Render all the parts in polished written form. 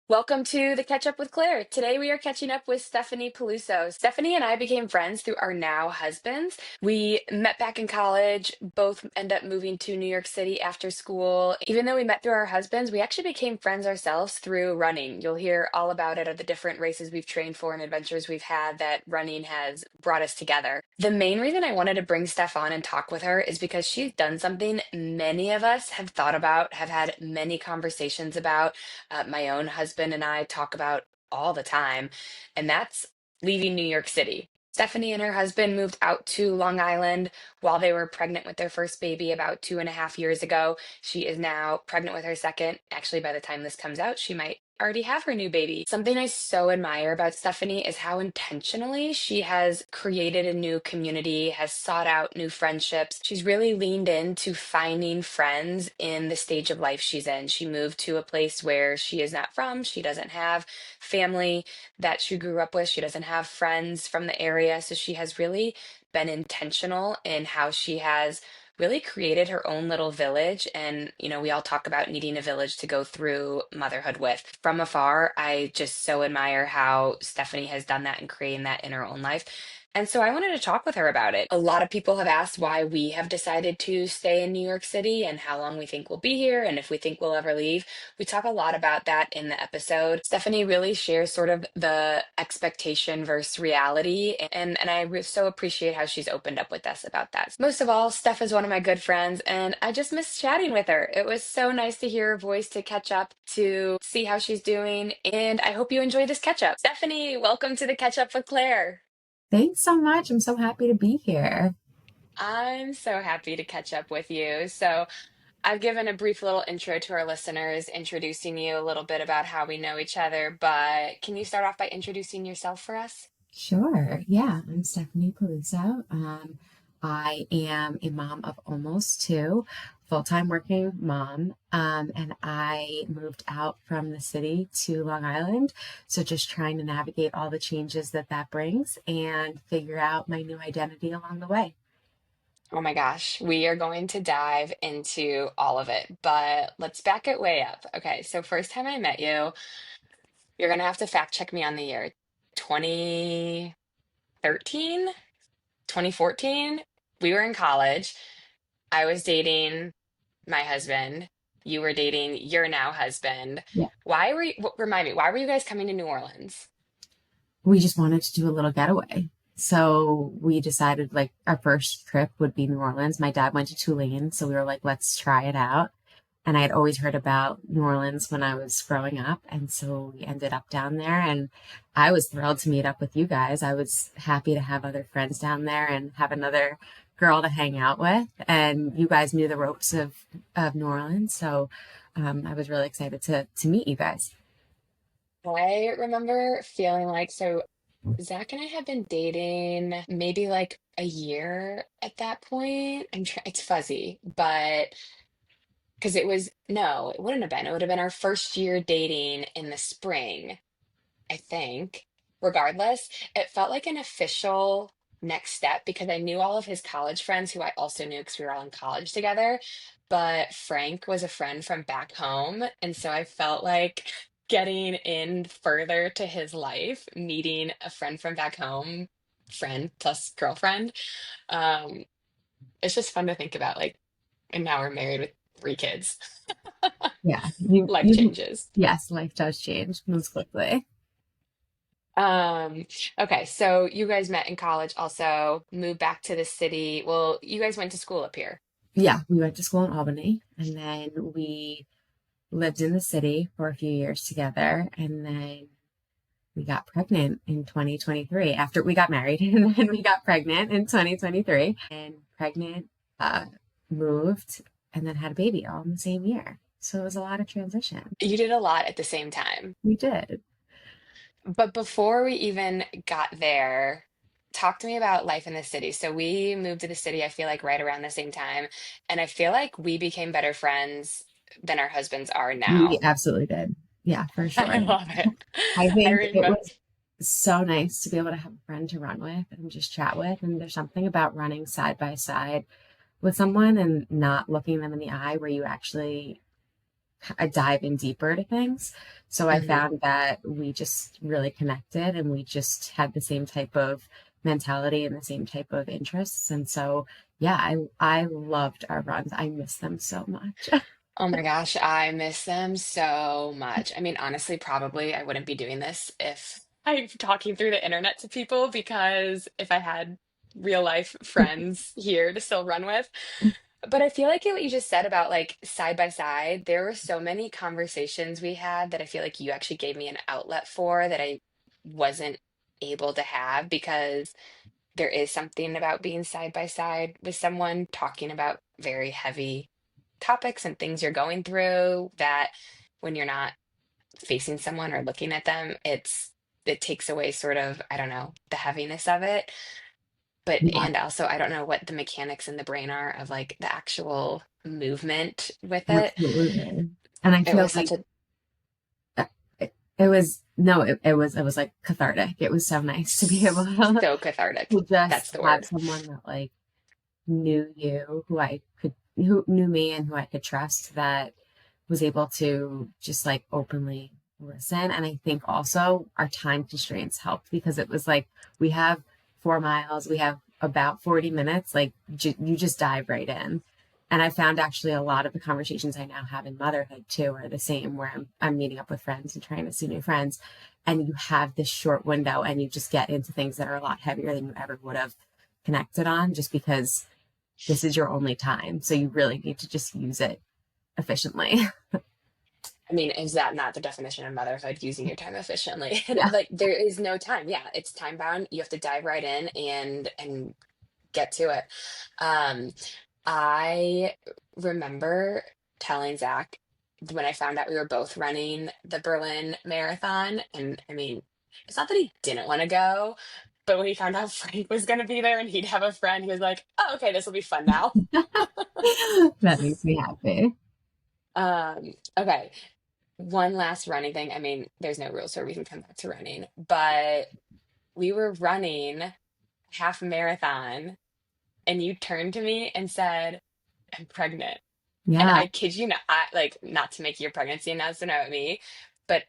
Welcome to the Catch Up with Claire. Today we are catching up with Stephanie Peluso. Stephanie and I became friends through our now husbands. We met back in college, both end up moving to New York City after school. Even though we met through our husbands, we actually became friends ourselves through running. You'll hear all about it, of the different races we've trained for and adventures we've had that running has brought us together. The main reason I wanted to bring Steph on and talk with her is because she's done something many of us have thought about, have had many conversations about, my own husband and I talk about all the time, and that's leaving New York City. Stephanie and her husband moved out to Long Island while they were pregnant with their first baby about 2.5 years ago. She is now pregnant with her second. Actually, by the time this comes out, she might already have her new baby. Something I so admire about Stephanie is how intentionally she has created a new community, has sought out new friendships. She's really leaned into finding friends in the stage of life she's in. She moved to a place where she is not from. She doesn't have family that she grew up with. She doesn't have friends from the area. So she has really been intentional in how she has really created her own little village. And, we all talk about needing a village to go through motherhood with. From afar, I just so admire how Stephanie has done that and creating that in her own life. And so I wanted to talk with her about it. A lot of people have asked why we have decided to stay in New York City and how long we think we'll be here and if we think we'll ever leave. We talk a lot about that in the episode. Stephanie really shares sort of the expectation versus reality, and so appreciate how she's opened up with us about that. Most of all, Steph is one of my good friends, and I just miss chatting with her. It was so nice to hear her voice, to catch up, to see how she's doing, and I hope you enjoy this catch up. Stephanie, welcome to the Catch Up with Claire. Thanks so much. I'm so happy to be here. I'm so happy to catch up with you. So, I've given a brief little intro to our listeners, introducing you a little bit about how we know each other, but can you start off by introducing yourself for us? Sure. Yeah, I'm Stephanie Peluso. I am a mom of almost two, full-time working mom, and I moved out from the city to Long Island. So just trying to navigate all the changes that brings and figure out my new identity along the way. Oh my gosh, we are going to dive into all of it, but let's back it way up. Okay, so first time I met you, you're gonna have to fact check me on the year. 2013, 2014. We were in college. I was dating my husband. You were dating your now husband. Yeah. Remind me, why were you guys coming to New Orleans? We just wanted to do a little getaway. So we decided like our first trip would be New Orleans. My dad went to Tulane, so we were like, let's try it out. And I had always heard about New Orleans when I was growing up. And so we ended up down there. And I was thrilled to meet up with you guys. I was happy to have other friends down there and have another girl to hang out with. And you guys knew the ropes of New Orleans. So I was really excited to meet you guys. I remember feeling like, so Zach and I had been dating maybe like a year at that point. It's fuzzy, but because no, it wouldn't have been. It would have been our first year dating in the spring, I think. Regardless, it felt like an official next step because I knew all of his college friends who I also knew because we were all in college together. But Frank was a friend from back home. And so I felt like getting in further to his life, meeting a friend from back home, friend plus girlfriend. Um, it's just fun to think about. Like, and now we're married with 3 kids. Yeah, you, Life changes. yes, life does change, moves quickly. Um, okay, so you guys met in college, also moved back to the city. Well, you guys went to school up here. Yeah, we went to school in Albany and then we lived in the city for a few years together. And then we got pregnant in 2023 after we got married. And then we got pregnant in 2023 and pregnant, uh, moved, and then had a baby all in the same year. So it was a lot of transition. You did a lot at the same time. We did. But before we even got there, talk to me about life in the city. So we moved to the city, I feel like right around the same time, and I feel like we became better friends than our husbands are We now. absolutely did. Yeah, for I sure. love it. I I think it remember. was so nice to be able to have a friend to run with and just chat with. And there's something about running side by side with someone and not looking them in the eye where you actually dive in deeper to things. So I Hmm. found that we just really connected and we just had the same type of mentality and the same type of interests. And so, yeah, I loved our runs. I miss them so much. Oh my gosh, I miss them so much. I mean, honestly, probably I wouldn't be doing this if I'm talking through the internet to people, because if I had real life friends here to still run with. But I feel like what you just said about like side by side, there were so many conversations we had that I feel like you actually gave me an outlet for that I wasn't able to have, because there is something about being side by side with someone talking about very heavy topics and things you're going through, that when you're not facing someone or looking at them, it takes away sort of, I don't know, the heaviness of it. But Yeah, and also I don't know what the mechanics in the brain are of like the actual movement with it. absolutely. And I It feel was such like a it was no, it was like cathartic. It was so nice to be able to, so cathartic. to just That's the have word. someone that like knew who knew me and who I could trust, that was able to just like openly listen. And I think also our time constraints helped because it was like we have 4 miles, we have about 40 minutes, like you just dive right in. And I found actually a lot of the conversations I now have in motherhood too are the same, where I'm meeting up with friends and trying to see new friends. And you have this short window and you just get into things that are a lot heavier than you ever would have connected on, just because this is your only time. So you really need to just use it efficiently. I mean, is that not the definition of motherhood, using your time efficiently? Yeah. Like there is no time. Yeah, it's time bound. You have to dive right in and get to it. Um, I remember telling Zach when I found out we were both running the Berlin Marathon, and I mean, it's not that he didn't want to go, but when he found out Frank was going to be there and he'd have a friend, he was like, "Oh, okay, this will be fun now." That makes me happy. Okay, one last running thing. I mean, there's no rules, so we can come back to running, but we were running half marathon, and you turned to me and said, "I'm pregnant." And Yeah. I kid you not, like, not to make your pregnancy announcement about me, but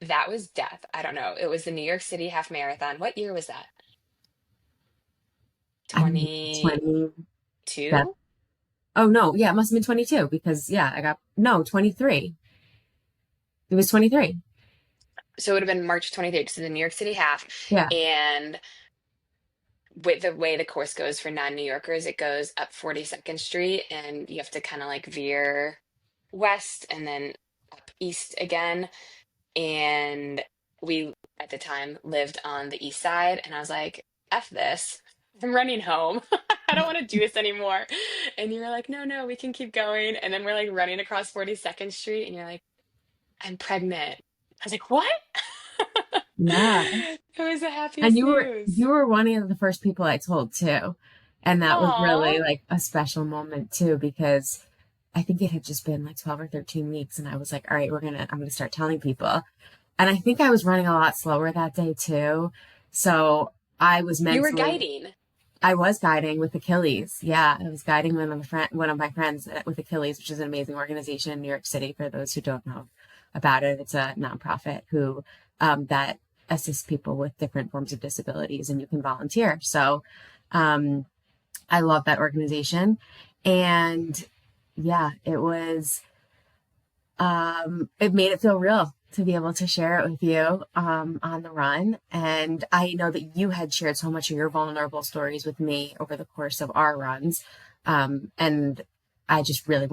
that was death. I don't know. It was the New York City half marathon. What year was that? I mean, 22? 27. Oh, no. Yeah, it must have been 22 because, yeah, I got, no, 23. It was 23. So it would have been March 23rd, so the New York City half. Yeah. And with the way the course goes for non-New Yorkers, it goes up 42nd Street and you have to kind of like veer west and then up east again. And we at the time lived on the east side, and I was like, F this. I'm running home. I don't want to do this anymore. And you were like, no, no, we can keep going. And then we're like running across 42nd Street, and you're like, I'm pregnant. I was like, what? Yeah. It was the And happiest you were news. you were one of the first people I told too. And that was Aw. really like a special moment too, because I think it had just been like 12 or 13 weeks. And I was like, all right, I'm going to start telling people. And I think I was running a lot slower that day too. So I was You were mentally, guiding. I was guiding with Achilles. Yeah, I was guiding one of my friends with Achilles, which is an amazing organization in New York City. For those who don't know about it, it's a nonprofit who that assists people with different forms of disabilities, and you can volunteer. So um, I love that organization, and yeah, it made it feel real to be able to share it with you on the run. And I know that you had shared so much of your vulnerable stories with me over the course of our runs. And I just really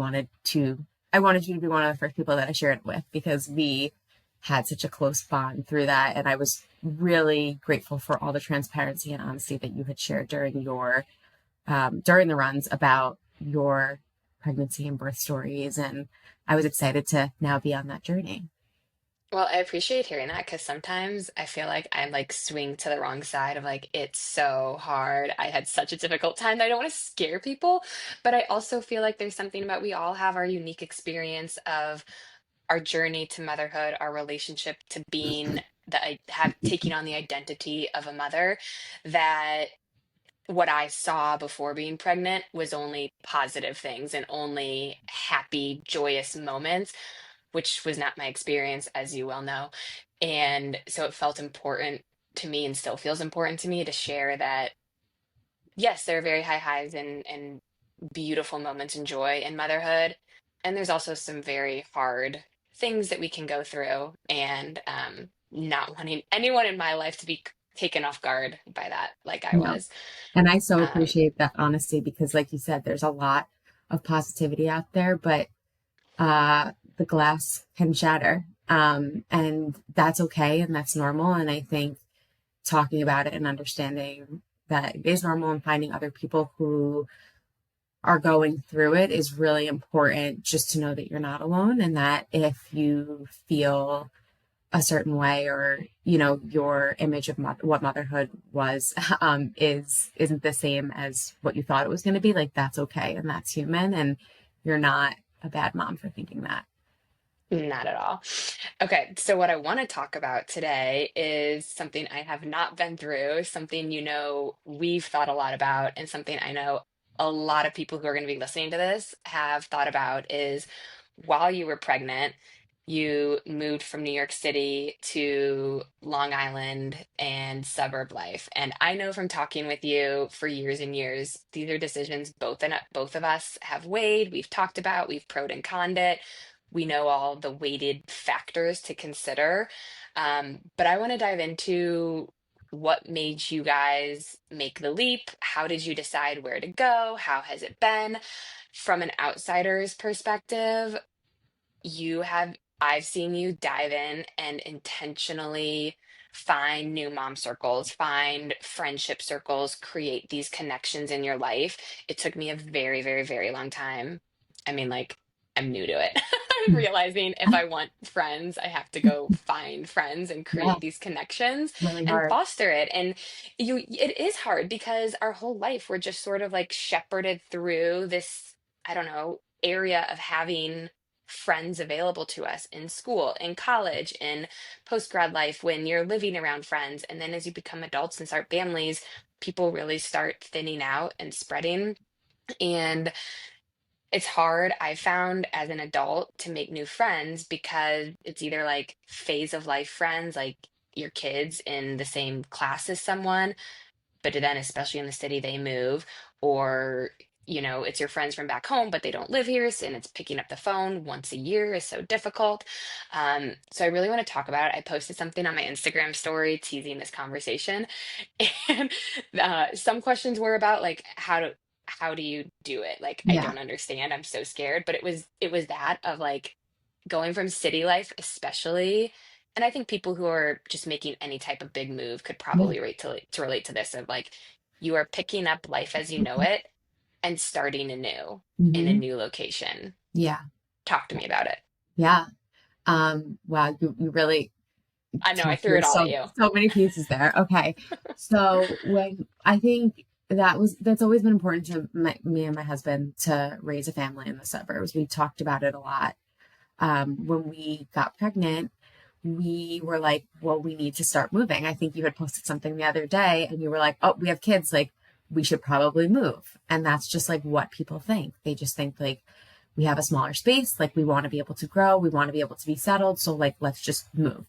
I wanted you to be one of the first people that I shared it with because we had such a close bond through that. And I was really grateful for all the transparency and honesty that you had shared during the runs about your pregnancy and birth stories. And I was excited to now be on that journey. Well, I appreciate hearing that, because sometimes I feel like I'm like swing to the wrong side of like, it's so hard. I had such a difficult time that I don't want to scare people. But I also feel like there's something about, we all have our unique experience of our journey to motherhood, our relationship to being that I have taking on the identity of a mother, that what I saw before being pregnant was only positive things and only happy, joyous moments. which was not my experience, as you well know. And so it felt important to me and still feels important to me to share that, yes, there are very high highs and beautiful moments and joy in motherhood. And there's also some very hard things that we can go through, and not wanting anyone in my life to be taken off guard by that, like I No. was. And I so Um, appreciate that honesty because, like you said, there's a lot of positivity out there, but the glass can shatter. And that's okay and that's normal. And I think talking about it and understanding that it is normal and finding other people who are going through it is really important just to know that you're not alone and that if you feel a certain way or your image of what motherhood was isn't the same as what you thought it was going to be, like that's okay and that's human and you're not a bad mom for thinking that. Not at all. Okay, so what I want to talk about today is something I have not been through, something we've thought a lot about, and something I know a lot of people who are going to be listening to this have thought about is while you were pregnant, you moved from New York City to Long Island and suburb life. And I know from talking with you for years and years, these are decisions both of us have weighed, we've talked about, we've proed and conned it. We know all the weighted factors to consider. But I want to dive into what made you guys make the leap? How did you decide where to go? How has it been? From an outsider's perspective, I've seen you dive in and intentionally find new mom circles, find friendship circles, create these connections in your life. It took me a very, very, very long time. I mean, like, I'm new to it. I'm realizing if I want friends, I have to go find friends and Yeah, create these connections really and hard. foster it. And it is hard because our whole life we're just sort of like shepherded through this, I don't know, area of having friends available to us in school, in college, in post grad life when you're living around friends. And then as you become adults and start families, people really start thinning out and spreading. And it's hard, I found as an adult, to make new friends because it's either like phase of life friends, like your kids in the same class as someone, but then especially in the city they move, or it's your friends from back home but they don't live here, and it's picking up the phone once a year is so difficult. So I really want to talk about it. I posted something on my Instagram story teasing this conversation, and some questions were about like how do you do it, like I Yeah, don't understand, I'm so scared, but it was that of like going from city life especially. And I think people who are just making any type of big move could yeah. probably relate to this of like you are picking up life as you know it and starting anew in a Hmm. new location. Yeah, Talk to me about it. yeah. Wow, you really I know I talked threw through it all at you. so many pieces there. Okay, so when I think that's always been important to me and my husband to raise a family in the suburbs. We talked about it a lot. When we got pregnant, we were like, well, we need to start moving. I think you had posted something the other day and you were like, oh, we have kids, like we should probably move. And that's just like what people think. They just think like we have a smaller space, like we want to be able to grow, we want to be able to be settled, so like let's just move.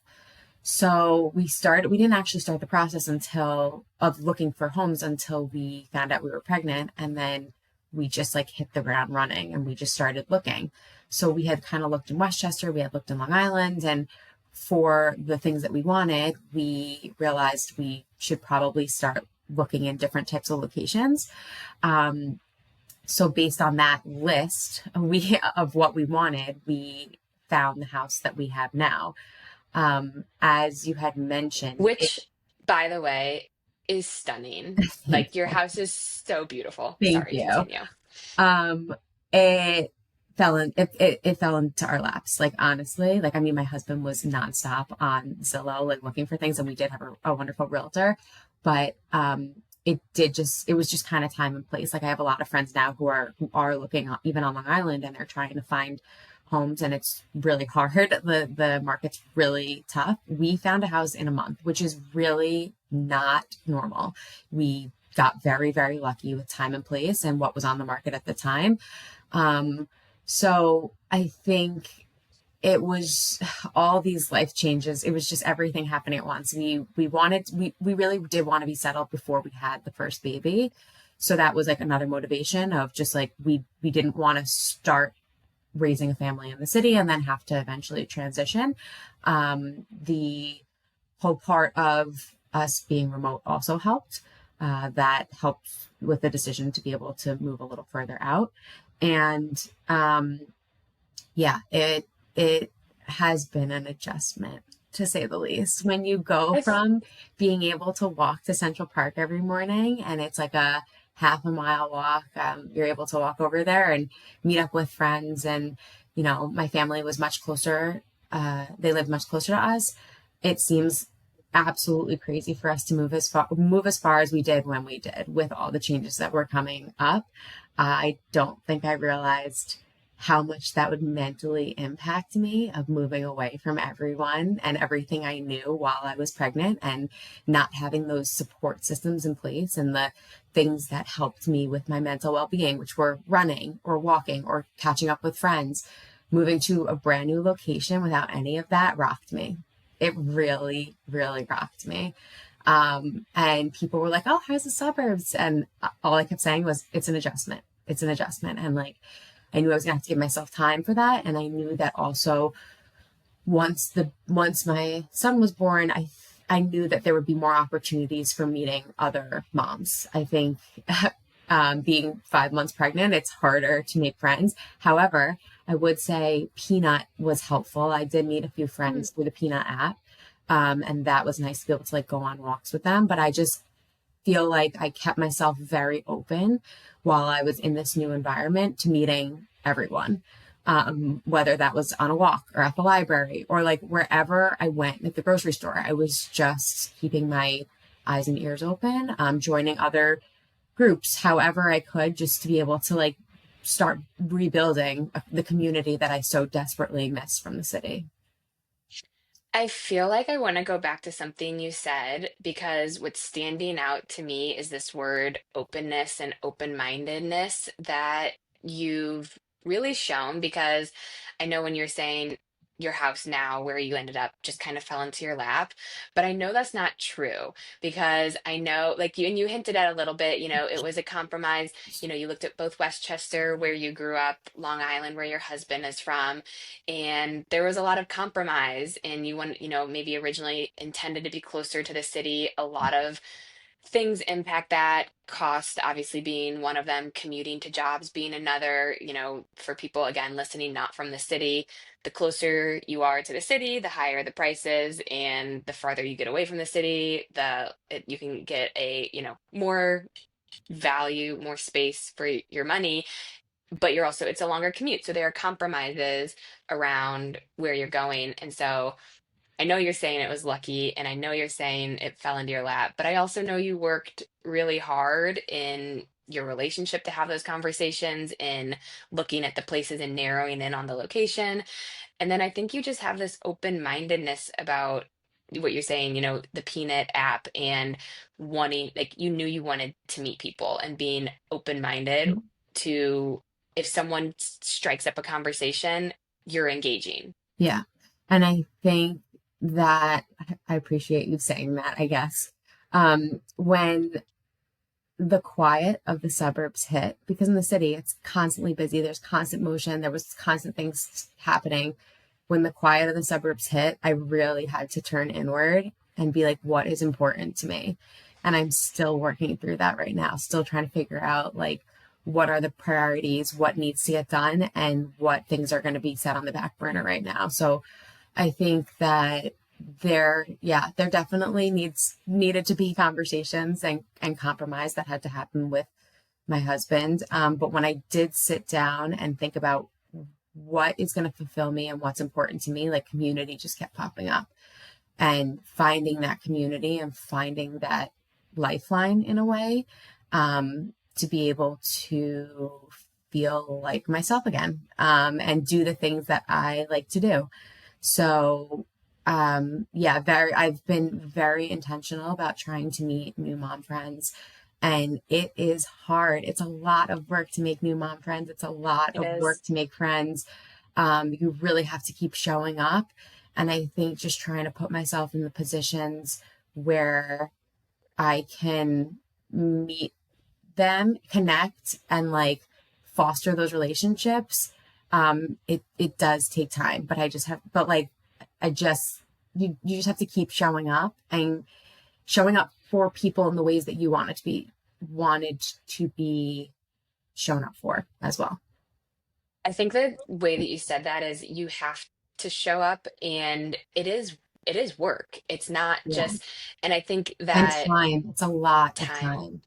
So we didn't actually start the process until of looking for homes until we found out we were pregnant. And then we just like hit the ground running and we just started looking. So we had kind of looked in Westchester, we had looked in Long Island, and for the things that we wanted, we realized we should probably start looking in different types of locations. Um, so based on that list, we of what we wanted, we found the house that we have now. As you had mentioned, it, Which, by the way, is stunning. thank Like your you. house is so beautiful. Thank Sorry, you. continue. Um, it it fell into our laps. Like honestly, like I mean, my husband was nonstop on Zillow, like looking for things, and we did have a wonderful realtor, but it was just kind of time and place. Like I have a lot of friends now who are looking even on Long Island, and they're trying to find homes, and it's really hard. The market's really tough. We found a house in a month, which is really not normal. We got very, very lucky with time and place and what was on the market at the time. Um, so I think it was all these life changes. It was just everything happening at once. We really did want to be settled before we had the first baby. So that was like another motivation of just like we didn't want to start raising a family in the city and then have to eventually transition. The whole part of us being remote also helped. That helped with the decision to be able to move a little further out. And yeah, it has been an adjustment to say the least. When you go I from being able to walk to Central Park every morning and it's like a half a mile walk, you're able to walk over there and meet up with friends. And, you know, my family was much closer. They lived much closer to us. It seems absolutely crazy for us to move as far as we did when we did with all the changes that were coming up. I don't think I realized how much that would mentally impact me of moving away from everyone and everything I knew while I was pregnant and not having those support systems in place and the things that helped me with my mental well-being, which were running or walking or catching up with friends. Moving to a brand new location without any of that rocked me. It really, really rocked me. And people were like, oh, how's the suburbs? And all I kept saying was, it's an adjustment. It's an adjustment. And like, I knew I was gonna have to give myself time for that. And I knew that also once my son was born, I knew that there would be more opportunities for meeting other moms. I think being 5 months pregnant, it's harder to make friends. However, I would say Peanut was helpful. I did meet a few friends through the Peanut app. And that was nice to be able to like go on walks with them. But I just feel like I kept myself very open while I was in this new environment to meeting everyone, whether that was on a walk or at the library or like wherever I went at the grocery store. I was just keeping my eyes and ears open, joining other groups however I could just to be able to like start rebuilding the community that I so desperately missed from the city. I feel like I want to go back to something you said because what's standing out to me is this word openness and open-mindedness that you've really shown. Because I know when you're saying your house now, where you ended up just kind of fell into your lap, but I know that's not true because I know, like you, and you hinted at a little bit, it was a compromise. You looked at both Westchester, where you grew up, Long Island, where your husband is from, and there was a lot of compromise, and you want, maybe originally intended to be closer to the city. A lot of things impact that, cost obviously being one of them, commuting to jobs being another. For people again listening not from the city, the closer you are to the city, the higher the prices, and the farther you get away from the city, you can get a, more value, more space for your money, but it's a longer commute. So there are compromises around where you're going. And so I know you're saying it was lucky, and I know you're saying it fell into your lap, but I also know you worked really hard in your relationship to have those conversations and looking at the places and narrowing in on the location. And then I think you just have this open-mindedness about what you're saying, the Peanut app, and wanting, like, you knew you wanted to meet people and being open-minded to, if someone strikes up a conversation, you're engaging. Yeah. And I think that I appreciate you saying that, I guess. When the quiet of the suburbs hit, because in the city it's constantly busy, there's constant motion, there was constant things happening. When the quiet of the suburbs hit, I really had to turn inward and be like, what is important to me? And I'm still working through that right now, still trying to figure out like what are the priorities, what needs to get done, and what things are going to be set on the back burner right now. So I think that there definitely needed to be conversations and compromise that had to happen with my husband. But when I did sit down and think about what is going to fulfill me and what's important to me, like community just kept popping up, and finding that community and finding that lifeline in a way, to be able to feel like myself again, and do the things that I like to do. So, I've been very intentional about trying to meet new mom friends. And it is hard. It's a lot of work to make new mom friends. It's a lot It of work is. to make friends. You really have to keep showing up. And I think just trying to put myself in the positions where I can meet them, connect, and like foster those relationships. It does take time, but I just you just have to keep showing up and showing up for people in the ways that you wanted to be shown up for as well. I think the way that you said that is you have to show up, and it is work. It's not Yeah. just, and I think And that time. It's a lot of time, time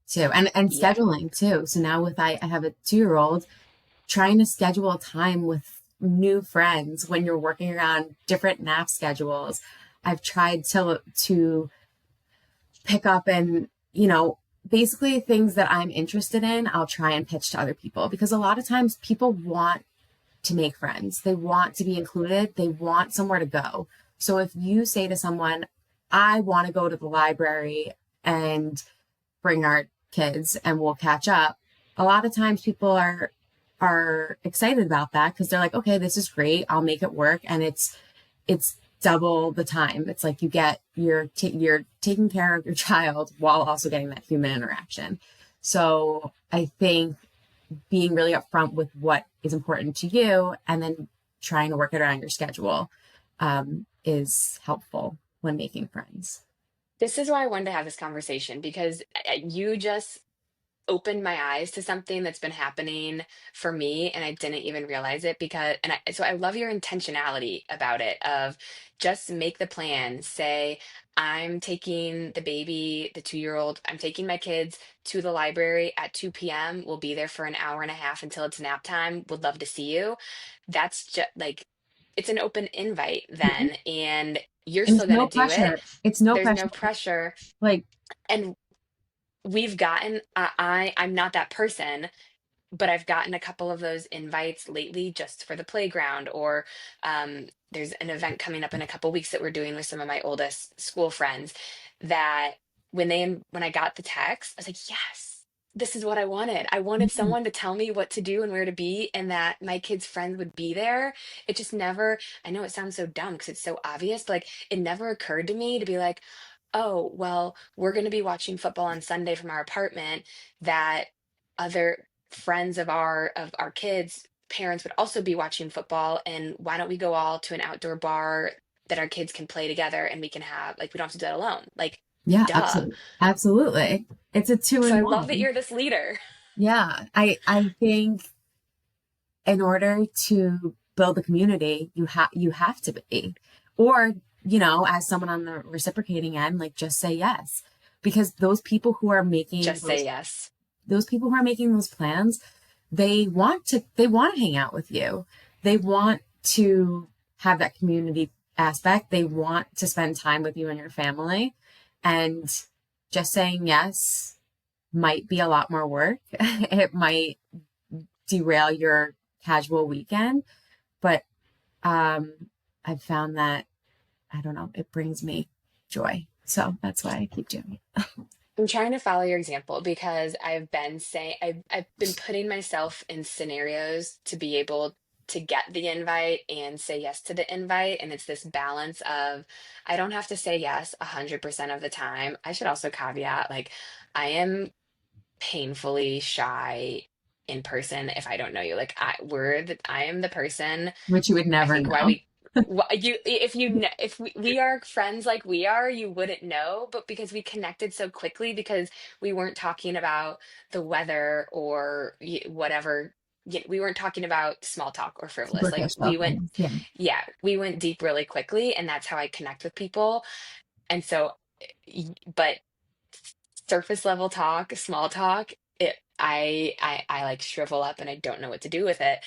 too. And yeah. scheduling too. So now I have a 2 year old, trying to schedule a time with new friends when you're working around different nap schedules. I've tried to pick up and, basically things that I'm interested in, I'll try and pitch to other people because a lot of times people want to make friends. They want to be included. They want somewhere to go. So if you say to someone, I want to go to the library and bring our kids and we'll catch up, a lot of times people are excited about that because they're like, okay, this is great. I'll make it work. And it's double the time. It's like you're taking care of your child while also getting that human interaction. So I think being really upfront with what is important to you and then trying to work it around your schedule is helpful when making friends. This is why I wanted to have this conversation, because you just opened my eyes to something that's been happening for me, and I didn't even realize it. So I love your intentionality about it, of just make the plan. Say, I'm taking the baby, the 2-year old, I'm taking my kids to the library at 2 p.m. We'll be there for an hour and a half until it's nap time. Would love to see you. That's just like, it's an open invite Mhm. then, and you're And it's still going to no do it. pressure. It's no There's pressure. no pressure. Like, And I'm not that person, but I've gotten a couple of those invites lately just for the playground, or there's an event coming up in a couple weeks that we're doing with some of my oldest school friends, that when I got the text, I was like, yes, this is what I wanted. I wanted mhm, someone to tell me what to do and where to be, and that my kids' friends would be there. It just never, I know it sounds so dumb because it's so obvious, but like it never occurred to me to be like, oh, well, we're going to be watching football on Sunday from our apartment, that other friends of our kids' parents would also be watching football, and why don't we go all to an outdoor bar that our kids can play together, and we can have, like, we don't have to do that alone. Like, yeah, duh. absolutely. Absolutely. It's a two So in I love that one. you're this leader. Yeah. I think in order to build a community, you have to be. Or, as someone on the reciprocating end, like just say yes. Because Just say yes. those people who are making those plans, they want to hang out with you. They want to have that community aspect. They want to spend time with you and your family. And just saying yes might be a lot more work. It might derail your casual weekend, but um I've found that, I don't know, it brings me joy. So that's why I keep doing it. I'm trying to follow your example, because I've been putting myself in scenarios to be able to get the invite and say yes to the invite. And it's this balance of, I don't have to say yes 100% of the time. I should also caveat, like, I am painfully shy in person if I don't know you. Like, I am the person, Which you would I never think, why know. we you if you kn- if we are friends like we are, you wouldn't know. But because we connected so quickly, because we weren't talking about the weather or whatever, we weren't talking about small talk or frivolous. Like, Superficial things. Yeah. yeah, we went deep really quickly, and that's how I connect with people. And so, but surface level talk, small talk, I like shrivel up and I don't know what to do with it.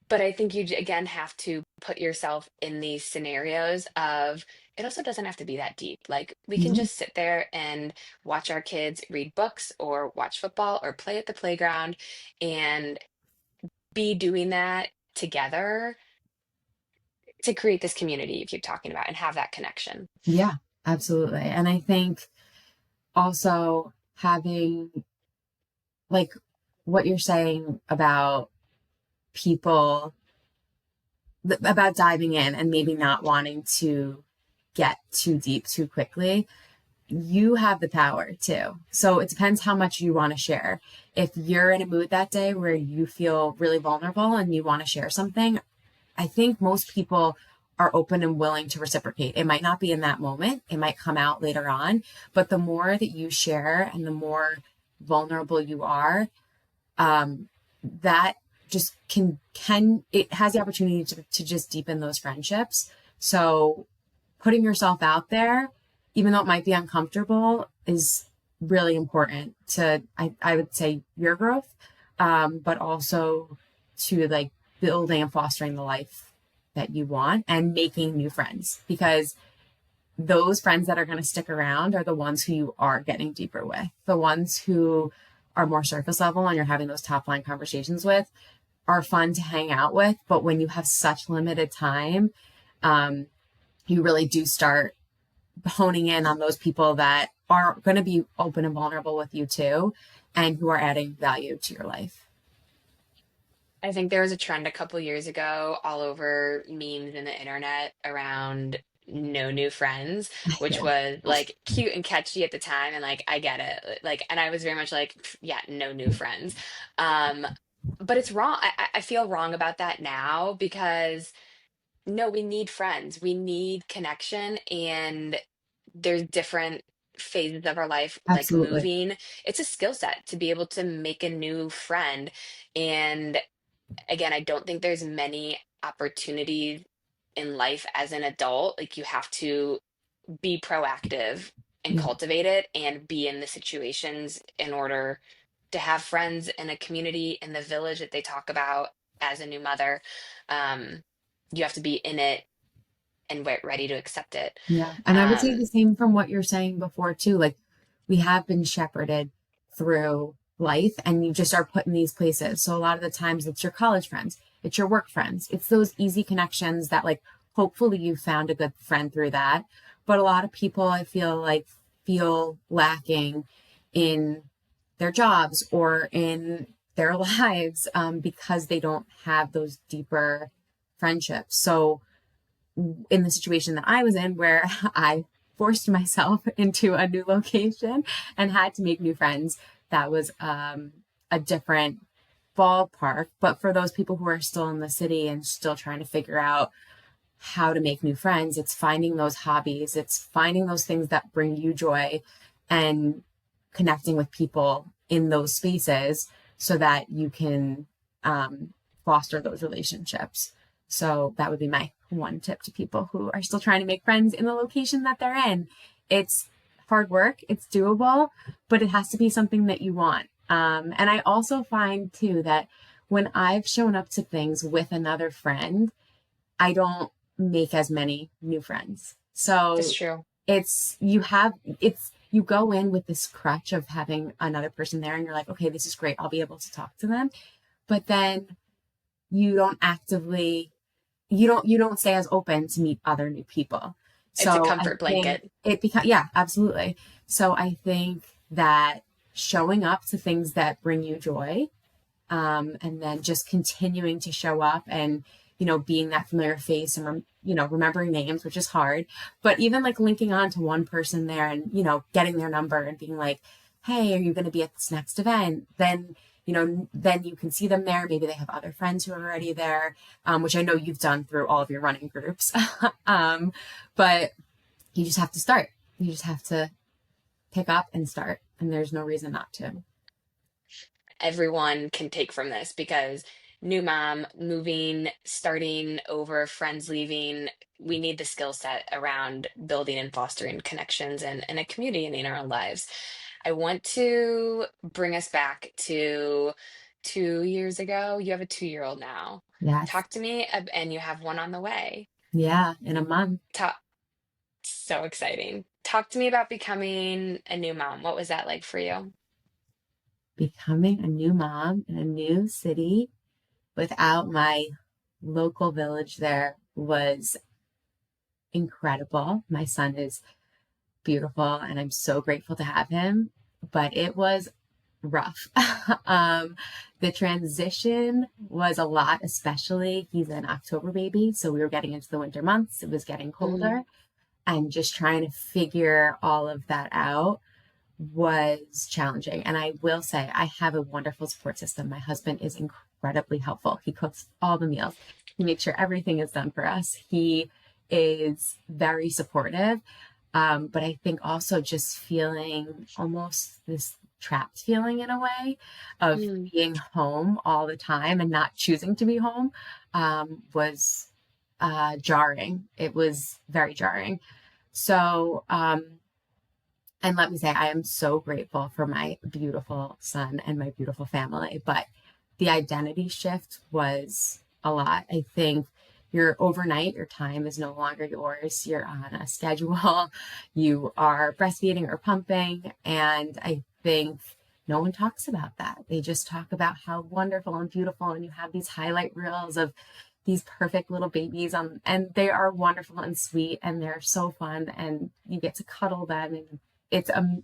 But I think again have to put yourself in these scenarios of, it also doesn't have to be that deep. Like, we can Mhm. just sit there and watch our kids read books or watch football or play at the playground, and be doing that together to create this community you keep talking about and have that connection. Yeah, absolutely. And I think also having, like, what you're saying about people. about diving in and maybe not wanting to get too deep too quickly. You have the power too. So it depends how much you want to share. If you're in a mood that day where you feel really vulnerable and you want to share something, I think most people are open and willing to reciprocate. It might not be in that moment, it might come out later on, but the more that you share and the more vulnerable you are, that just can it has the opportunity to just deepen those friendships. So putting yourself out there, even though it might be uncomfortable, is really important to I would say your growth, but also to like building and fostering the life that you want and making new friends, because those friends that are going to stick around are the ones who you are getting deeper with. The ones who are more surface level and you're having those top line conversations with are fun to hang out with, but when you have such limited time, you really do start honing in on those people that are going to be open and vulnerable with you too, and who are adding value to your life. I think there was a trend a couple years ago all over memes in the internet around no new friends, which Yeah, was like cute and catchy at the time. And like, I get it. Like, and I was very much like, yeah, no new friends. Um, but it's wrong. I feel wrong about that now because no, we need friends. We need connection. And there's different phases of our life, like absolutely. moving. It's a skill set to be able to make a new friend. And again, I don't think there's many opportunities in life as an adult. Like you have to be proactive and Yeah. cultivate it and be in the situations in order to have friends in a community in the village that they talk about as a new mother. Um, you have to be in it and ready to accept it. Yeah. And I would say Um, the same from what you're saying before too. Like we have been shepherded through life and you just are put in these places. So a lot of the times it's your college friends, it's your work friends, it's those easy connections that like hopefully you found a good friend through that. But a lot of people I feel like feel lacking in their jobs or in their lives, because they don't have those deeper friendships. So in the situation that I was in where I forced myself into a new location and had to make new friends, that was a different ballpark. But for those people who are still in the city and still trying to figure out how to make new friends, it's finding those hobbies, it's finding those things that bring you joy and connecting with people in those spaces so that you can foster those relationships. So that would be my one tip to people who are still trying to make friends in the location that they're in. It's hard work, it's doable, but it has to be something that you want. And I also find too that when I've shown up to things with another friend, I don't make as many new friends. that's So true. you go in with this crutch of having another person there and you're like, okay, this is great. I'll be able to talk to them. But then you don't actively you don't stay as open to meet other new people. It's a So I comfort think blanket. it becomes, yeah, absolutely. So I think that showing up to things that bring you joy, and then just continuing to show up and being that familiar face and remembering names, which is hard, but even like linking on to one person there and getting their number and being like, hey, are you going to be at this next event? Then you can see them there. Maybe they have other friends who are already there, which I know you've done through all of your running groups. But you just have to start. You just have to pick up and start, and there's no reason not to. Everyone can take from this because new mom, moving, starting over, friends leaving, we need the skill set around building and fostering connections and a community in our own lives. I want to bring us back to 2 years ago. You have a 2-year-old now. Yes. Talk to me, and you have one on the way. Yeah, in a month. Talk, so exciting. Talk to me about becoming a new mom. What was that like for you? Becoming a new mom in a new city without my local village there was incredible. My son is beautiful and I'm so grateful to have him, but it was rough. um, the transition was a lot, especially he's an October baby. So we were getting into the winter months. It was getting Mm, colder and just trying to figure all of that out was challenging. And I will say, I have a wonderful support system. My husband is incredibly helpful. He cooks all the meals, he makes sure everything is done for us. He is very supportive. But I think also just feeling almost this trapped feeling in a way of mm. being home all the time and not choosing to be home was jarring. It was very jarring. So, and let me say, I am so grateful for my beautiful son and my beautiful family. But the identity shift was a lot. I think you're overnight, your time is no longer yours. You're on a schedule, you are breastfeeding or pumping. And I think no one talks about that. They just talk about how wonderful and beautiful, and you have these highlight reels of these perfect little babies and they are wonderful and sweet and they're so fun and you get to cuddle them and it's an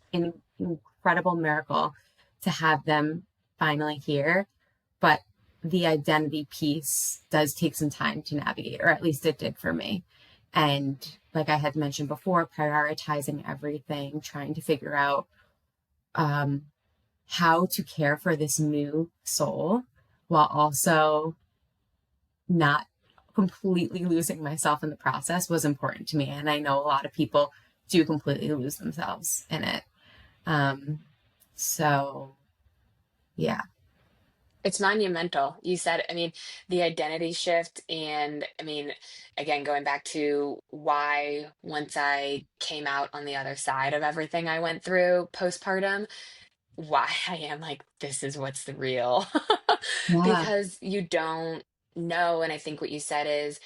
incredible miracle to have them finally here. But the identity piece does take some time to navigate, or at least it did for me. And like I had mentioned before, prioritizing everything, trying to figure out um, how to care for this new soul while also not completely losing myself in the process was important to me. And I know a lot of people do completely lose themselves in it. Um, so yeah. It's monumental. You said, I mean, the identity shift, and I mean, again, going back to why once I came out on the other side of everything I went through postpartum, why I am like, this is what's the real. Yeah. Because you don't know. And I think what you said is,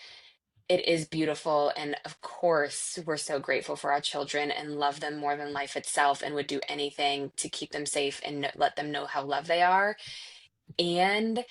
it is beautiful. And of course, we're so grateful for our children and love them more than life itself and would do anything to keep them safe and let them know how loved they are. And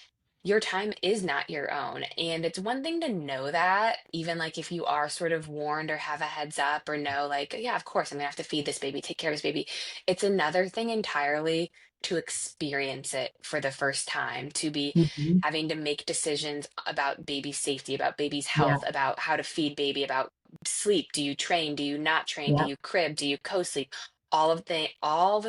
your time is not your own. And it's one thing to know that, even like if you are sort of warned or have a heads up or know, like, yeah, of course, I'm gonna have to feed this baby, take care of this baby. It's another thing entirely to experience it for the first time, to be Hmm. having to make decisions about baby safety, about baby's Yeah. health, about how to feed baby, about sleep. Do you train? Do you not train? Do Yeah. you crib? Do you co-sleep? All the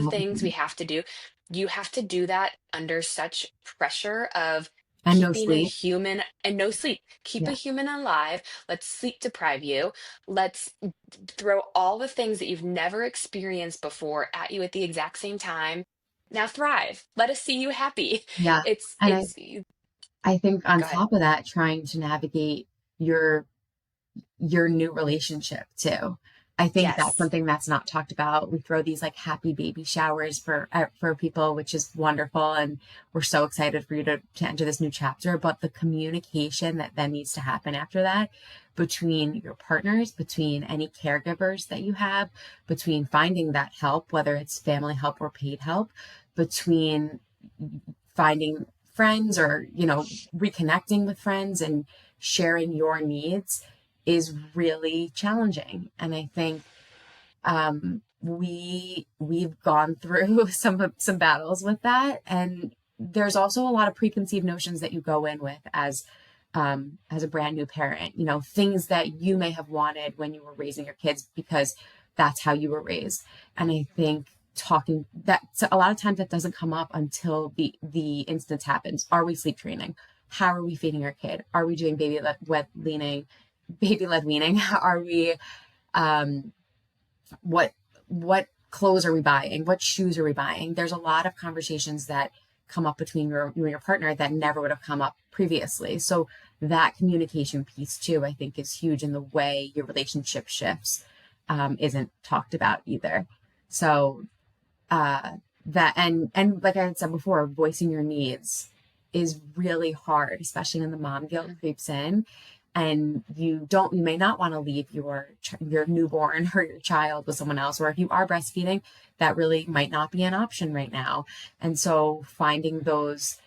things we have to do, you have to do that under such pressure of And no keeping a sleep. human and no sleep. Keep a Yeah. human alive. Let's sleep deprive you. Let's throw all the things that you've never experienced before at you at the exact same time. Now thrive. Let us see you happy. Yeah. It's And it's I think on go ahead. top of that, trying to navigate your your new relationship too. I think that's Yes. something that's not talked about. We throw these like happy baby showers for people, which is wonderful, and we're so excited for you to enter this new chapter. But the communication that then needs to happen after that, between your partners, between any caregivers that you have, between finding that help, whether it's family help or paid help, between finding friends or reconnecting with friends and sharing your needs is really challenging. And I think we've gone through some battles with that, and there's also a lot of preconceived notions that you go in with as a brand new parent. Things that you may have wanted when you were raising your kids because that's how you were raised. And I think talking that so a lot of times that doesn't come up until the instance happens. Are we sleep training? How are we feeding our kid? Are we doing baby led weaning? Are we um what what clothes are we buying? What shoes are we buying? There's a lot of conversations that come up between you and your partner that never would have come up previously. So that communication piece too, I think, is huge in the way your relationship shifts. Isn't talked about either. So uh, that and like I had said before, voicing your needs is really hard, especially when the mom guilt Mhm. creeps in, and you may not want to leave your newborn or your child with someone else, or if you are breastfeeding, that really might not be an option right now. And so finding those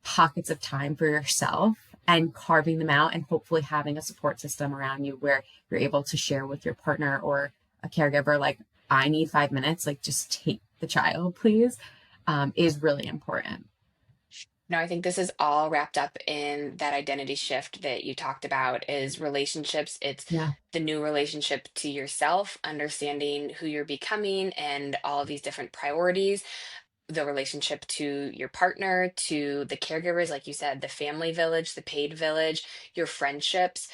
pockets of time for yourself and carving them out and hopefully having a support system around you where you're able to share with your partner or a caregiver like I need 5 minutes, like just take the child, please. is really important. No, I think this is all wrapped up in that identity shift that you talked about is relationships. It's Yeah. the new relationship to yourself, understanding who you're becoming and all of these different priorities, the relationship to your partner, to the caregivers, like you said, the family village, the paid village, your friendships,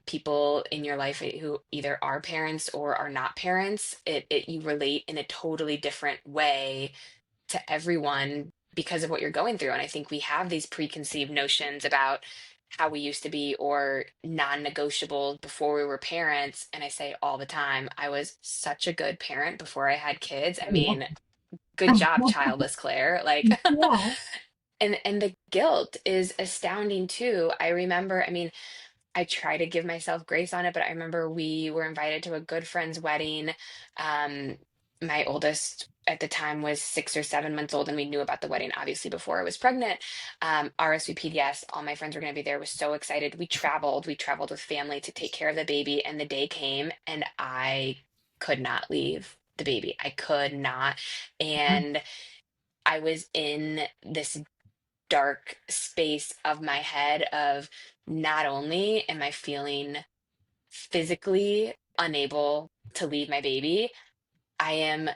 people in your life who either are parents or are not parents. You relate in a totally different way to everyone because of what you're going through. And I think we have these preconceived notions about how we used to be or non-negotiable before we were parents. And I say all the time, I was such a good parent before I had kids. I Yeah. mean, good job, childless Claire. Like, Yeah. and the guilt is astounding too. I remember, I mean, I try to give myself grace on it, but I remember we were invited to a good friend's wedding. Um, my oldest at the time was 6 or 7 months old, and we knew about the wedding obviously before I was pregnant. RSVP'd, yes, all my friends were going to be there. Was so excited. We traveled with family to take care of the baby, and the day came, and I could not leave the baby. I could not, and I was in this dark space of my head of not only am I feeling physically unable to leave my baby, I am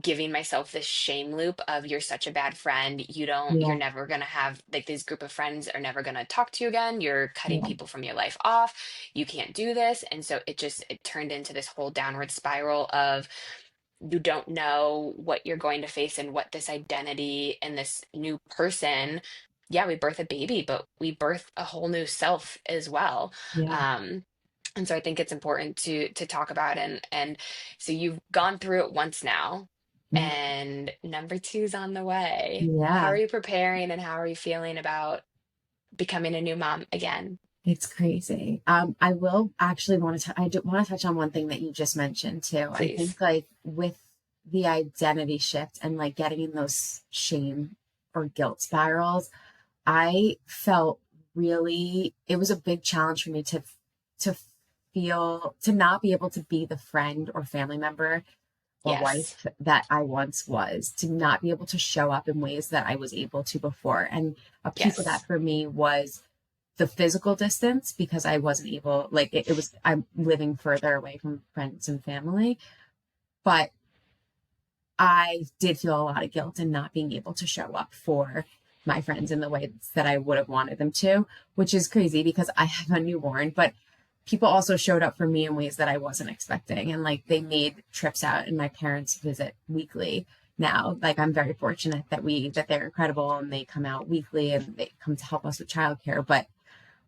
giving myself this shame loop of you're such a bad friend. You're Yeah. never going to have like this group of friends are never going to talk to you again. You're cutting Yeah. people from your life off. You can't do this. And so it turned into this whole downward spiral of you don't know what you're going to face and what this identity and this new person. Yeah, we birth a baby, but we birth a whole new self as well. Yeah. Um, and so I think it's important to talk about and so you've gone through it once now, Yeah. and number two's on the way. How Yeah. are you preparing and how are you feeling about becoming a new mom again? It's crazy. I will actually want to, I do want to touch on one thing that you just mentioned too. I Please. think like with the identity shift and like getting in those shame or guilt spirals, I felt really, it was a big challenge for me to feel, to not be able to be the friend or family member or Yes. wife that I once was, to not be able to show up in ways that I was able to before. And a piece of that Yes. for me was the physical distance because I wasn't able, like, it was, I'm living further away from friends and family. But I did feel a lot of guilt in not being able to show up for my friends in the ways that I would have wanted them to, which is crazy because I have a newborn, but people also showed up for me in ways that I wasn't expecting. And like they made trips out and my parents visit weekly now. Like I'm very fortunate that they're incredible and they come out weekly and they come to help us with childcare. But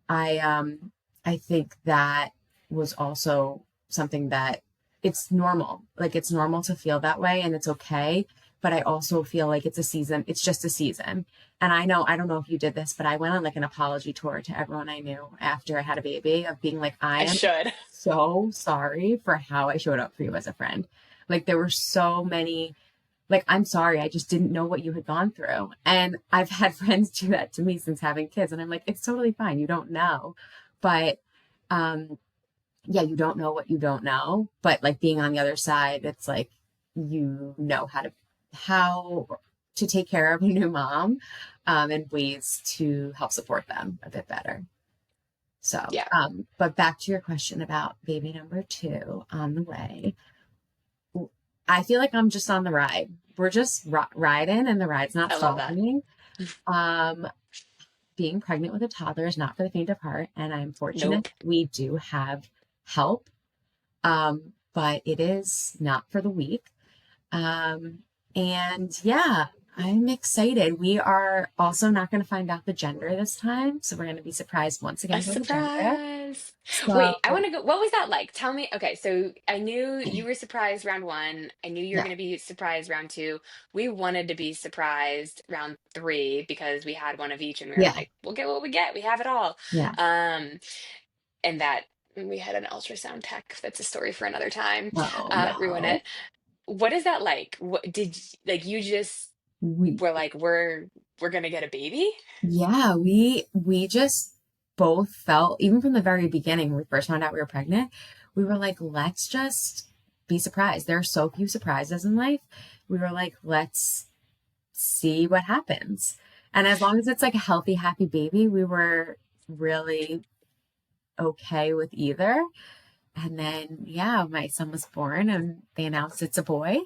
I think that was also something that it's normal. Like it's normal to feel that way and it's okay. But I also feel like it's a season, it's just a season. And I don't know if you did this, but I went on like an apology tour to everyone I knew after I had a baby of being like, I I am should. so sorry for how I showed up for you as a friend. Like there were so many, like, I'm sorry, I just didn't know what you had gone through. And I've had friends do that to me since having kids. And I'm like, it's totally fine. You don't know. But um, yeah, you don't know what you don't know. But like being on the other side, it's like you know how to take care of a new mom and ways to help support them a bit better. So, Yeah. but back to your question about baby number two on the way. I feel like I'm just on the ride. We're just riding and the ride's not I love that. stopping. Um, Being pregnant with a toddler is not for the faint of heart, and I'm fortunate Nope. we do have help, but it is not for the weak. Um, and yeah, I'm excited. We are also not going to find out the gender this time, so we're going to be surprised once A again by the gender. surprise. So Wait, I want to go. What was that like? Tell me. Okay, so I knew you were surprised round one. I knew you were yeah, going to be surprised round two. We wanted to be surprised round three because we had one of each and we were yeah, like, we'll get what we get. We have it all. yeah. Um, and that we had an ultrasound tech. That's a story for another time. Oh Ruin no. it. What is that like? What did like you just We were like, we're gonna get a baby? Yeah, we just both felt, even from the very beginning, when we first found out we were pregnant, we were like, let's just be surprised. There are so few surprises in life. We were like, let's see what happens. And as long as it's like a healthy, happy baby, we were really okay with either. And then, yeah, my son was born and they announced it's a boy.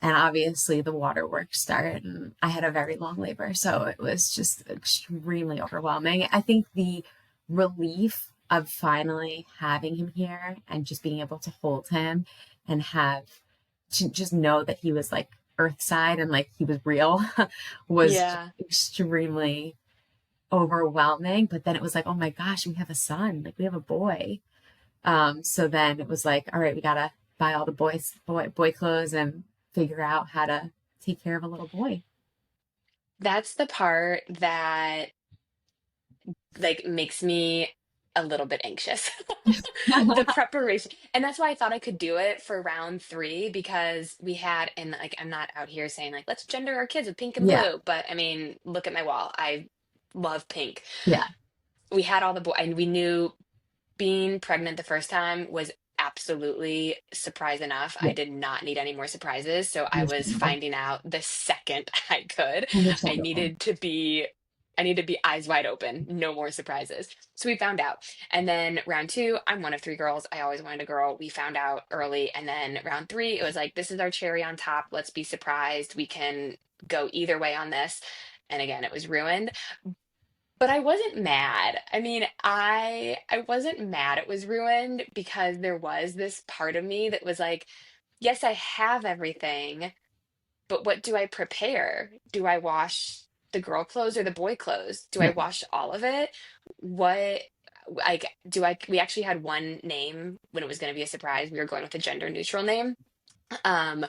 And obviously the waterworks started and I had a very long labor. So it was just extremely overwhelming. I think the relief of finally having him here and just being able to hold him and have to just know that he was like earthside and like he was real was Yeah. extremely overwhelming. But then it was like, oh my gosh, we have a son, like we have a boy. So then it was like, all right, we gotta buy all the boy clothes and figure out how to take care of a little boy. That's the part that like makes me a little bit anxious. The preparation. And that's why I thought I could do it for round three because we had, and like, I'm not out here saying like, let's gender our kids with pink and Yeah, blue. But I mean, look at my wall. I love pink. yeah, We had all the boy, and we knew being pregnant the first time was absolutely surprise enough. I yeah. did not need any more surprises. So I was Understandable. finding out the second I could. I Understandable. needed to be I need to be eyes wide open, no more surprises. So we found out. And then round two, I'm one of three girls. I always wanted a girl. We found out early. And then round three, it was like, this is our cherry on top. Let's be surprised. We can go either way on this. And again, it was ruined. But I wasn't mad. I mean, I wasn't mad it was ruined because there was this part of me that was like, yes, I have everything, but what do I prepare? Do I wash the girl clothes or the boy clothes? Do I Yeah. wash all of it? What like do I we actually had one name when it was going to be a surprise. We were going with a gender neutral name. Um,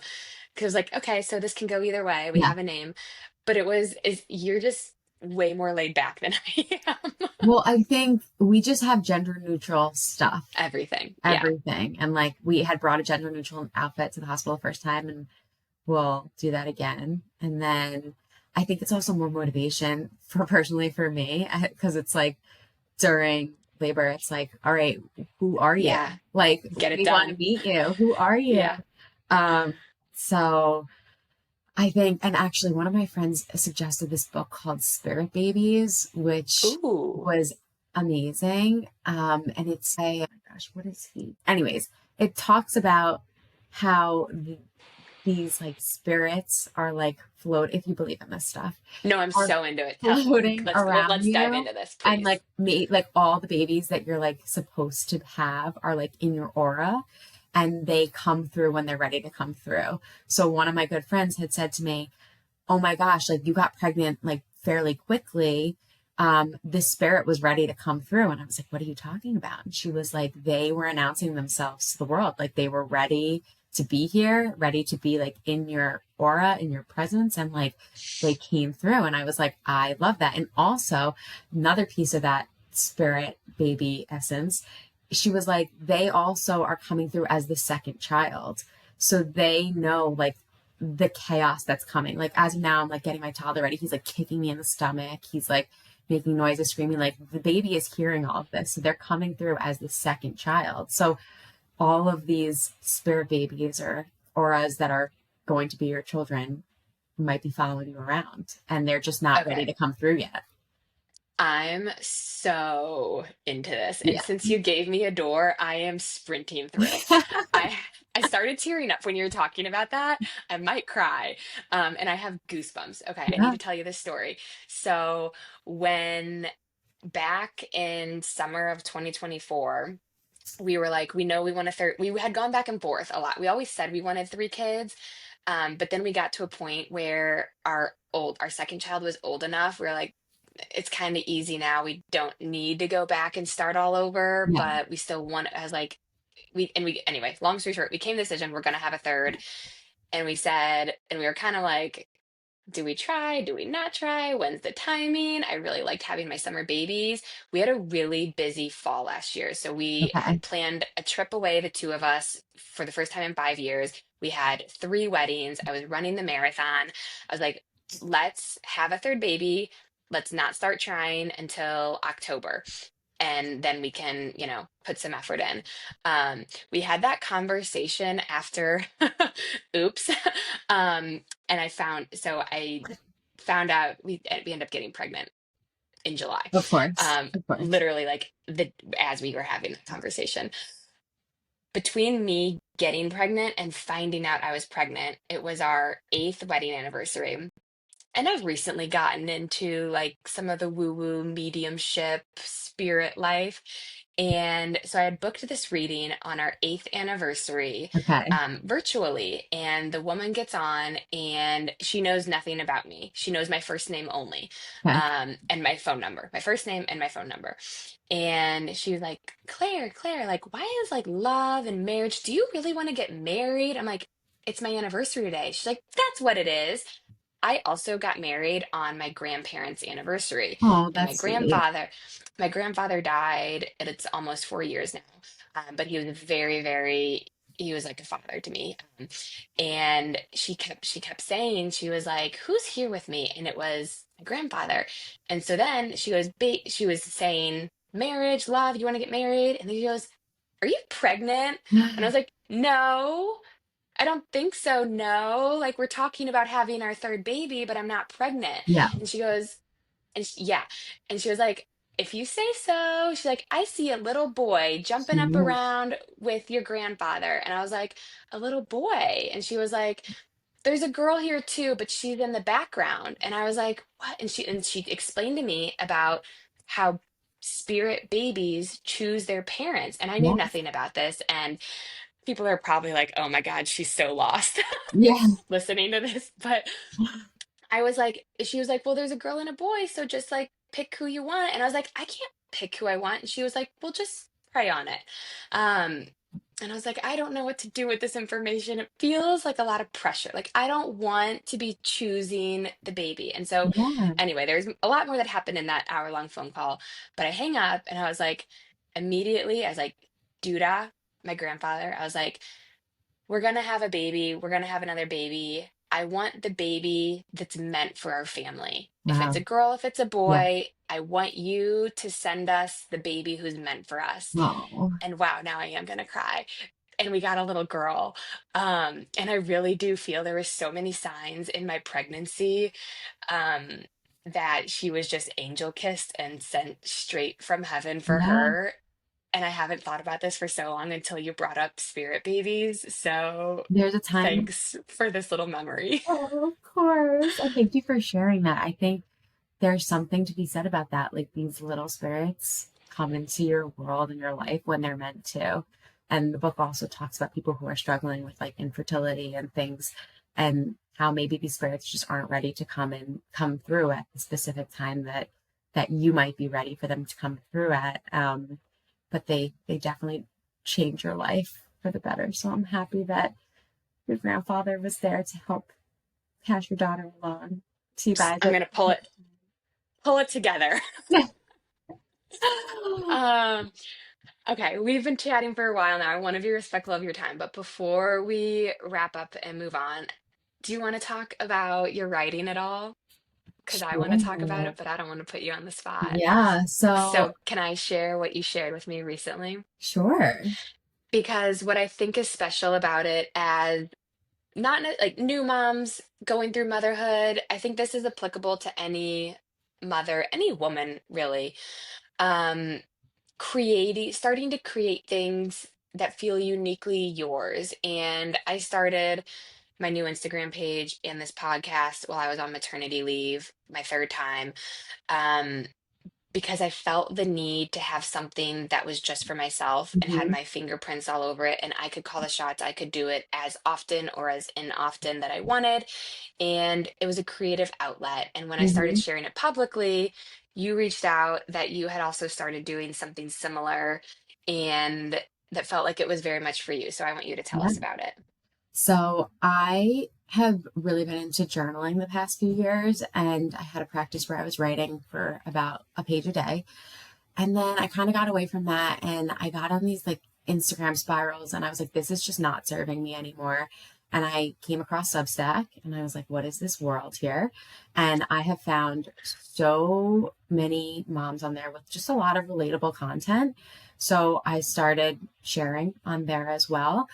because like, okay, so this can go either way. We Yeah. have a name, but is you're just way more laid back than I am. Well, I think we just have gender neutral stuff, Everything. Yeah. everything. And like we had brought a gender neutral outfit to the hospital the first time and we'll do that again. And then I think it's also more motivation for personally for me because it's like during labor, it's like, all right, who are you? Yeah. Like, Get it we want to done. meet you. Who are you? Yeah. Um, so I think, and actually, one of my friends suggested this book called Spirit Babies, which Ooh. was amazing. And it's a, oh my gosh, what is he? Anyways, it talks about how these like spirits are like float, if you believe in this stuff, No, I'm are so into it. floating around Let's dive you. into this, And please. like me, like all the babies that you're like supposed to have are like in your aura and they come through when they're ready to come through. So one of my good friends had said to me, oh my gosh, like you got pregnant like fairly quickly. This spirit was ready to come through. And I was like, what are you talking about? And she was like, they were announcing themselves to the world. Like they were ready to be here, ready to be like in your aura, in your presence. And like they came through. And I was like, I love that. And also another piece of that spirit baby essence, she was like, they also are coming through as the second child. So they know like the chaos that's coming. Like as of now, I'm like getting my toddler ready. He's like kicking me in the stomach. He's like making noises, screaming. Like the baby is hearing all of this. So they're coming through as the second child. So all of these spirit babies or auras that are going to be your children might be following you around and they're just not ready to Okay. come through yet. I'm so into this. And Yeah. since you gave me a door, I am sprinting through. I I started tearing up when you were talking about that. I might cry. And I have goosebumps. Okay, I need Yeah. to tell you this story. So when back in summer of 2024, we were like, we know we want a third. We had gone back and forth a lot. We always said we wanted three kids. But then we got to a point where our second child was old enough. We are like, it's kind of easy now. We don't need to go back and start all over, Yeah. but we still want as like we anyway, long story short, we came to the decision we're gonna have a third. And we said, and we were kind of like, do we try? Do we not try? When's the timing? I really liked having my summer babies. We had a really busy fall last year. So we Okay. had planned a trip away, the two of us, for the first time in 5 years. We had three weddings. I was running the marathon. I was like, let's have a third baby. Let's not start trying until October. And then we can, put some effort in. We had that conversation after, oops. And I found, so I found out we ended up getting pregnant in July. Of course. Of course. Literally like the as we were having the conversation. Between me getting pregnant and finding out I was pregnant, it was our 8th wedding anniversary. And I've recently gotten into like some of the woo-woo mediumship spirit life. And so I had booked this reading on our 8th anniversary, Okay. virtually. And the woman gets on and she knows nothing about me. She knows my first name only, Okay. and my phone number, my first name and my phone number. And she was like, Claire, like, why is like love and marriage? Do you really want to get married? I'm like, it's my anniversary today. She's like, that's what it is. I also got married on my grandparents' anniversary, Oh, and that's sweet. my grandfather died, and it's almost 4 years now. But he was he was like a father to me. And she kept saying, she was like, "Who's here with me?" And it was my grandfather. And so then she was saying, "Marriage, love, you want to get married?" And then she goes, "Are you pregnant?" And I was like, "No." I don't think so. No, like we're talking about having our third baby, but I'm not pregnant. Yeah. And she goes, yeah. And she was like, if you say so, she's like, I see a little boy jumping up Cute. around with your grandfather. And I was like, a little boy. And she was like, there's a girl here too, but she's in the background. And I was like, what? And she explained to me about how spirit babies choose their parents. And I knew Yeah. nothing about this. And people are probably like, oh my God, she's so lost Yeah. listening to this. But I was like, she was like, well, there's a girl and a boy. So just like pick who you want. And I was like, I can't pick who I want. And she was like, well, just pray on it. Um, and I was like, I don't know what to do with this information. It feels like a lot of pressure. Like, I don't want to be choosing the baby. And so, Yeah. anyway, there's a lot more that happened in that hour-long phone call. But I hang up and I was like, immediately, I was like, Duda, my grandfather, I was like, we're gonna have a baby. We're gonna have another baby. I want the baby that's meant for our family. If it's Wow. a girl, if it's a Yeah. boy, I want you to send us the baby who's meant for us. Oh, And wow, now I am gonna cry. And we got a little girl. And I really do feel there were so many signs in my pregnancy, um, that she was just angel kissed and sent straight from heaven for yeah. her. And I haven't thought about this for so long until you brought up spirit babies. So There's a time. thanks for this little memory. Oh, of course. And thank you for sharing that. I think there's something to be said about that. Like these little spirits come into your world and your life when they're meant to. And the book also talks about people who are struggling with like infertility and things, and how maybe these spirits just aren't ready to come through at the specific time that you might be ready for them to come through at. But they definitely change your life for the better. So I'm happy that your grandfather was there to help pass your daughter along to you guys. I'm gonna pull it together. Um, okay, we've been chatting for a while now. I want to be respectful of your time, but before we wrap up and move on, do you want to talk about your writing at all? Because I want to talk about Sure. it, but I don't want to put you on the spot. Yeah, so So, can I share what you shared with me recently? sure. Because what I think is special about it, as not like new moms going through motherhood, I think this is applicable to any mother, any woman really. Um, starting to create things that feel uniquely yours. And I started my new Instagram page and this podcast while I was on maternity leave, my third time. Um, because I felt the need to have something that was just for myself and had Mhm. my fingerprints all over it, and I could call the shots. I could do it as often or as in often that I wanted. And it was a creative outlet. And when I started Mhm. sharing it publicly, you reached out that you had also started doing something similar and that felt like it was very much for you. So I want you to tell Yeah. us about it. So I have really been into journaling the past few years, and I had a practice where I was writing for about a page a day. And then I kind of got away from that, and I got on these like Instagram spirals, and I was like, this is just not serving me anymore. And I came across Substack and I was like, what is this world here? And I have found so many moms on there with just a lot of relatable content. So I started sharing on there as well,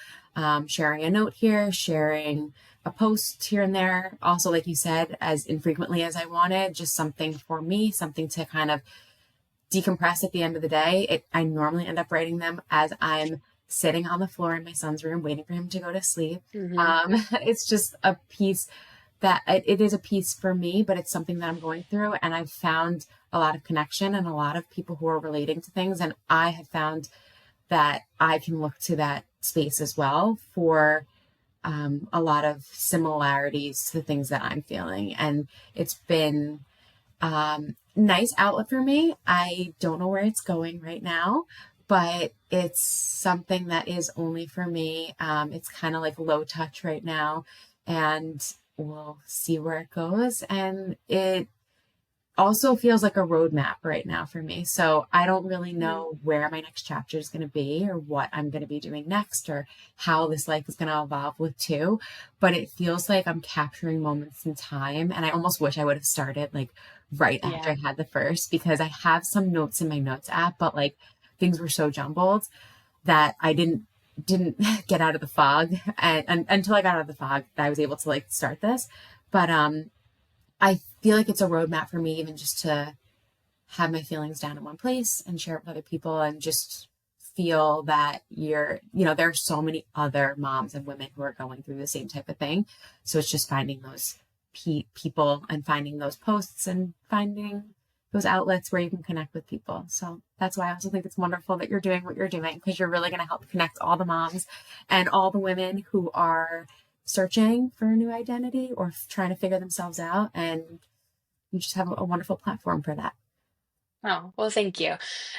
sharing a note here, sharing a post here and there. Also, like you said, as infrequently as I wanted, just something for me, something to kind of decompress at the end of the day. I normally end up writing them as I'm sitting on the floor in my son's room, waiting for him to go to sleep. Hmm. It's just a piece that it is a piece for me, but it's something that I'm going through. And I've found a lot of connection and a lot of people who are relating to things. And I have found that I can look to that space as well for a lot of similarities to the things that I'm feeling. And it's been nice outlet for me. I don't know where it's going right now, but it's something that is only for me. It's kind of like low touch right now, and we'll see where it goes. And it also feels like a roadmap right now for me. So I don't really know where my next chapter is going to be or what I'm going to be doing next or how this life is going to evolve with two. But it feels like I'm capturing moments in time. And I almost wish I would have started like right after Yeah. I had the first because I have some notes in my notes app, but like things were so jumbled that I didn't get out of the fog and until I got out of the fog that I was able to like start this. But I feel like it's a roadmap for me, even just to have my feelings down in one place and share it with other people and just feel that there are so many other moms and women who are going through the same type of thing. So it's just finding those people and finding those posts and finding those outlets where you can connect with people. So that's why I also think it's wonderful that you're doing what you're doing because you're really going to help connect all the moms and all the women who are searching for a new identity or trying to figure themselves out. And you just have a wonderful platform for that. Oh, well, thank you.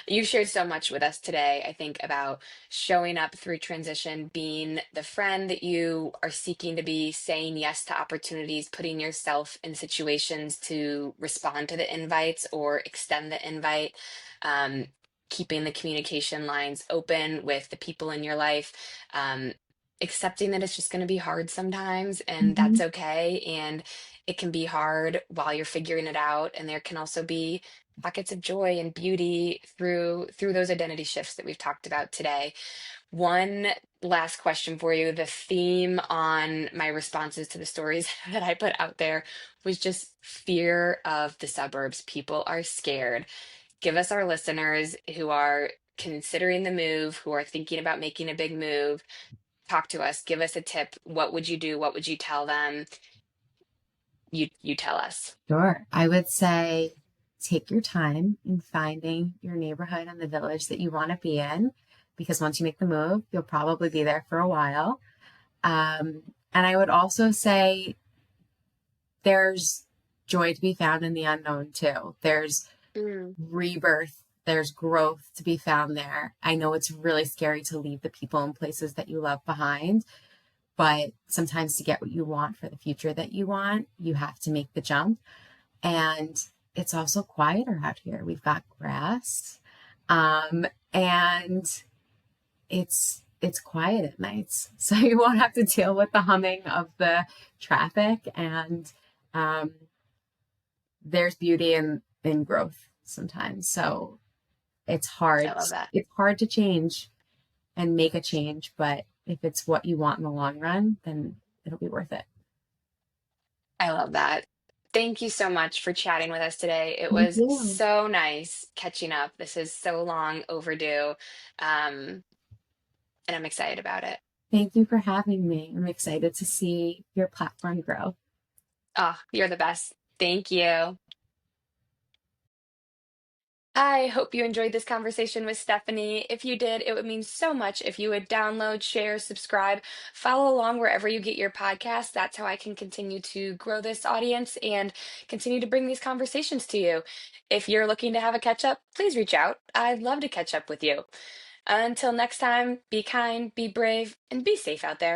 You shared so much with us today, I think, about showing up through transition, being the friend that you are seeking to be, saying yes to opportunities, putting yourself in situations to respond to the invites or extend the invite, um, keeping the communication lines open with the people in your life, um, accepting that it's just going to be hard sometimes, and Mm-hmm. that's okay. And it can be hard while you're figuring it out, and there can also be pockets of joy and beauty through those identity shifts that we've talked about today. One last question for you. The theme on my responses to the stories that I put out there was just fear of the suburbs. People are scared. Give us our listeners who are considering the move, who are thinking about making a big move. Talk to us. Give us a tip. What would you do? What would you tell them? You tell us. Sure. I would say take your time in finding your neighborhood and the village that you want to be in, because once you make the move, you'll probably be there for a while. And I would also say there's joy to be found in the unknown too. There's Mm, rebirth, there's growth to be found there. I know it's really scary to leave the people and places that you love behind, but sometimes to get what you want for the future that you want, you have to make the jump. And it's also quieter out here. We've got grass, and it's quiet at nights, so you won't have to deal with the humming of the traffic. And um, there's beauty in growth sometimes. So it's hard. I love that. It's hard to change and make a change, but if it's what you want in the long run, then it'll be worth it. I love that. Thank you so much for chatting with us today. It Thank was you. so nice catching up. This is so long overdue. Um, and I'm excited about it. Thank you for having me. I'm excited to see your platform grow. Oh, you're the best. Thank you. I hope you enjoyed this conversation with Stephanie. If you did, it would mean so much if you would download, share, subscribe, follow along wherever you get your podcasts. That's how I can continue to grow this audience and continue to bring these conversations to you. If you're looking to have a catch up, please reach out. I'd love to catch up with you. Until next time, be kind, be brave, and be safe out there.